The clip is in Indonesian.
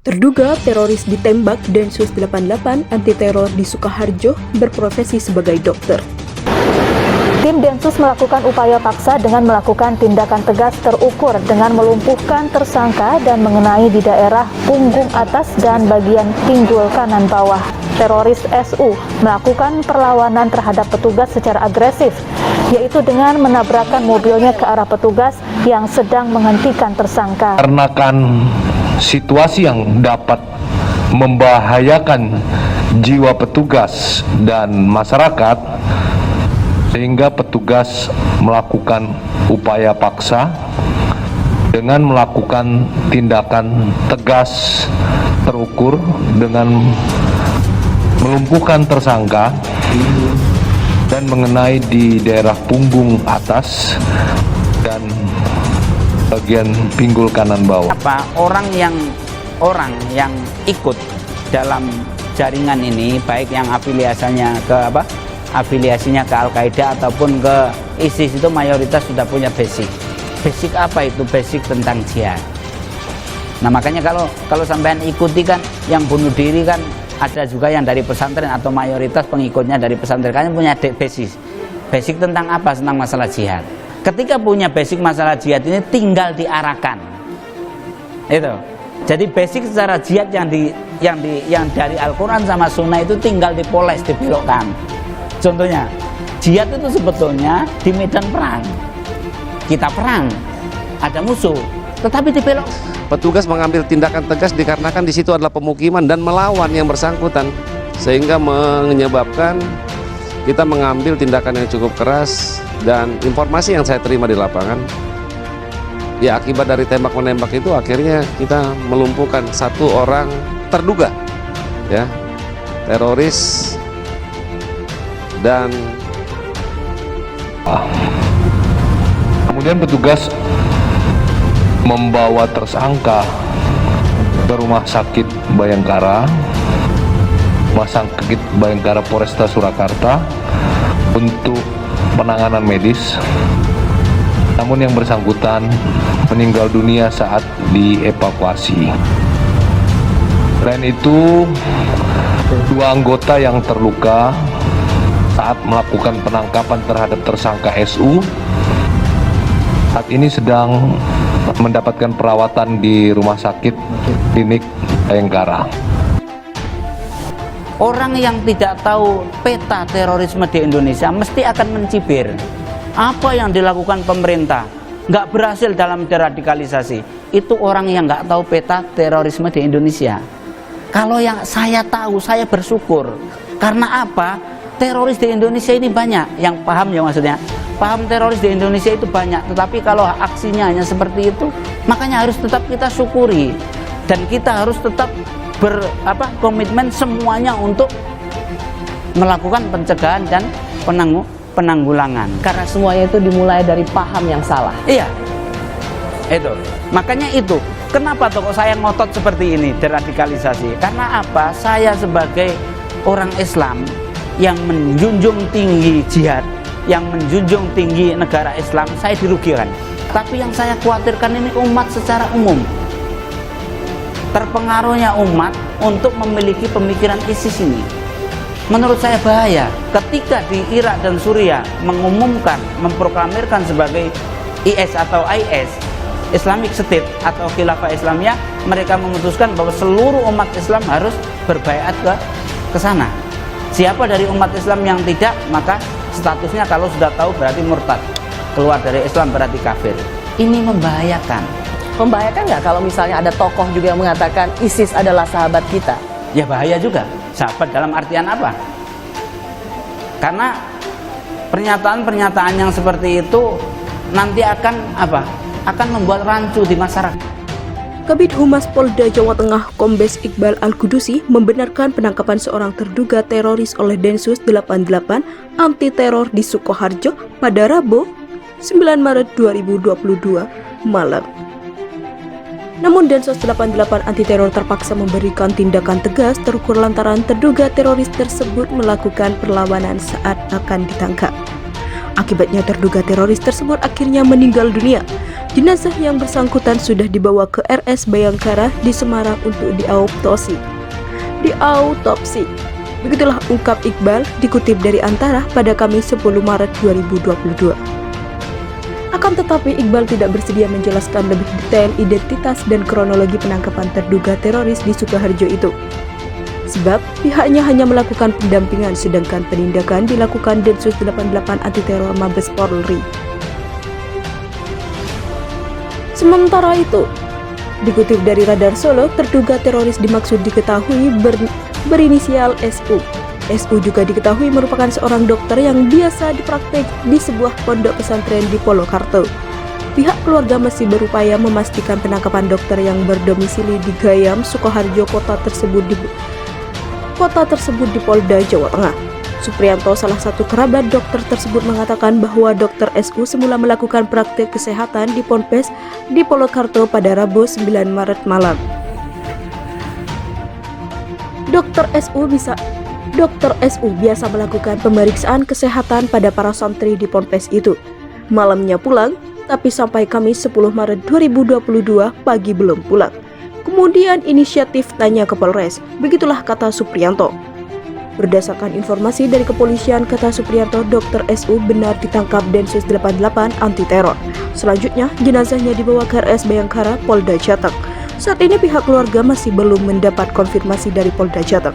Terduga teroris ditembak Densus 88 anti teror di Sukoharjo berprofesi sebagai dokter. Tim Densus melakukan upaya paksa dengan melakukan tindakan tegas terukur dengan melumpuhkan tersangka dan mengenai di daerah punggung atas dan bagian pinggul kanan bawah. Teroris SU melakukan perlawanan terhadap petugas secara agresif, yaitu dengan menabrakkan mobilnya ke arah petugas yang sedang menghentikan tersangka. Karena situasi yang dapat membahayakan jiwa petugas dan masyarakat, sehingga petugas melakukan upaya paksa dengan melakukan tindakan tegas terukur dengan melumpuhkan tersangka dan mengenai di daerah punggung atas dan bagian pinggul kanan bawah. Orang yang ikut dalam jaringan ini, baik yang afiliasinya ke Al-Qaeda ataupun ke ISIS, itu mayoritas sudah punya basic. Basic apa itu? Basic tentang jihad. Nah, makanya kalau sampean ikuti kan, yang bunuh diri kan ada juga yang dari pesantren atau mayoritas pengikutnya dari pesantren, kan punya basic. Basic tentang apa? Tentang masalah jihad. Ketika punya basic masalah jihad ini tinggal diarahkan. Itu. Jadi basic secara jihad yang dari Al-Qur'an sama Sunnah itu tinggal dipoles, dibelokkan. Contohnya, jihad itu sebetulnya di medan perang. Kita perang, ada musuh, tetapi dibelok. Petugas mengambil tindakan tegas dikarenakan di situ adalah pemukiman dan melawan yang bersangkutan, sehingga menyebabkan kita mengambil tindakan yang cukup keras. Dan informasi yang saya terima di lapangan, ya akibat dari tembak-menembak itu akhirnya kita melumpuhkan satu orang terduga ya teroris. Dan kemudian petugas membawa tersangka ke Rumah Sakit Bayangkara Polresta Surakarta untuk penanganan medis. Namun yang bersangkutan meninggal dunia saat dievakuasi. Selain itu, 2 anggota yang terluka saat melakukan penangkapan terhadap tersangka SU saat ini sedang mendapatkan perawatan di Rumah Sakit Klinik Bayangkara. Orang yang tidak tahu peta terorisme di Indonesia mesti akan mencibir. Apa yang dilakukan pemerintah nggak berhasil dalam deradikalisasi. Itu orang yang nggak tahu peta terorisme di Indonesia. Kalau yang saya tahu, saya bersyukur. Karena apa? Teroris di Indonesia ini banyak. Yang paham ya maksudnya? Paham teroris di Indonesia itu banyak. Tetapi kalau aksinya hanya seperti itu, makanya harus tetap kita syukuri. Dan kita harus tetap komitmen semuanya untuk melakukan pencegahan dan penanggulangan. Karena semuanya itu dimulai dari paham yang salah. Iya, itu. Makanya itu. Kenapa tokoh saya ngotot seperti ini, deradikalisasi? Karena apa? Saya sebagai orang Islam yang menjunjung tinggi jihad, yang menjunjung tinggi negara Islam, saya dirugikan. Tapi yang saya khawatirkan ini umat secara umum. Terpengaruhnya umat untuk memiliki pemikiran ISIS ini. Menurut saya bahaya ketika di Irak dan Suriah mengumumkan, memproklamirkan sebagai IS atau IS, Islamic State atau Khilafah Islamiyah, mereka memutuskan bahwa seluruh umat Islam harus berbaiat ke sana. Siapa dari umat Islam yang tidak, maka statusnya kalau sudah tahu berarti murtad, keluar dari Islam berarti kafir. Ini membahayakan. Membahayakan nggak kalau misalnya ada tokoh juga yang mengatakan ISIS adalah sahabat kita? Ya bahaya juga. Sahabat dalam artian apa? Karena pernyataan-pernyataan yang seperti itu nanti akan akan membuat rancu di masyarakat. Kabid Humas Polda Jawa Tengah Kombes Iqbal Al-Qudusi membenarkan penangkapan seorang terduga teroris oleh Densus 88 anti teror di Sukoharjo pada Rabu 9 Maret 2022 malam. Namun Densus 88 anti teror terpaksa memberikan tindakan tegas terukur lantaran terduga teroris tersebut melakukan perlawanan saat akan ditangkap. Akibatnya terduga teroris tersebut akhirnya meninggal dunia. Jenazah yang bersangkutan sudah dibawa ke RS Bayangkara di Semarang untuk diautopsi. Begitulah ungkap Iqbal dikutip dari Antara pada Kamis 10 Maret 2022. Akan tetapi Iqbal tidak bersedia menjelaskan lebih detail identitas dan kronologi penangkapan terduga teroris di Sukoharjo itu. Sebab pihaknya hanya melakukan pendampingan sedangkan penindakan dilakukan Densus 88 Anti Teror Mabes Polri. Sementara itu, dikutip dari Radar Solo, terduga teroris dimaksud diketahui berinisial SU. SU juga diketahui merupakan seorang dokter yang biasa dipraktik di sebuah pondok pesantren di Polokarto. Pihak keluarga masih berupaya memastikan penangkapan dokter yang berdomisili di Gayam, Sukoharjo, kota tersebut di Polda Jawa Tengah. Supriyanto, salah satu kerabat dokter tersebut, mengatakan bahwa dokter SU semula melakukan praktik kesehatan di Ponpes di Polokarto pada Rabu 9 Maret malam. Dokter SU biasa melakukan pemeriksaan kesehatan pada para santri di Ponpes itu. Malamnya pulang, tapi sampai Kamis 10 Maret 2022 pagi belum pulang. Kemudian inisiatif tanya ke Polres, begitulah kata Supriyanto. Berdasarkan informasi dari kepolisian, kata Supriyanto, Dr. SU benar ditangkap Densus 88 Anti Teror. Selanjutnya, jenazahnya dibawa ke RS Bayangkara, Polda Jateng. Saat ini pihak keluarga masih belum mendapat konfirmasi dari Polda Jateng.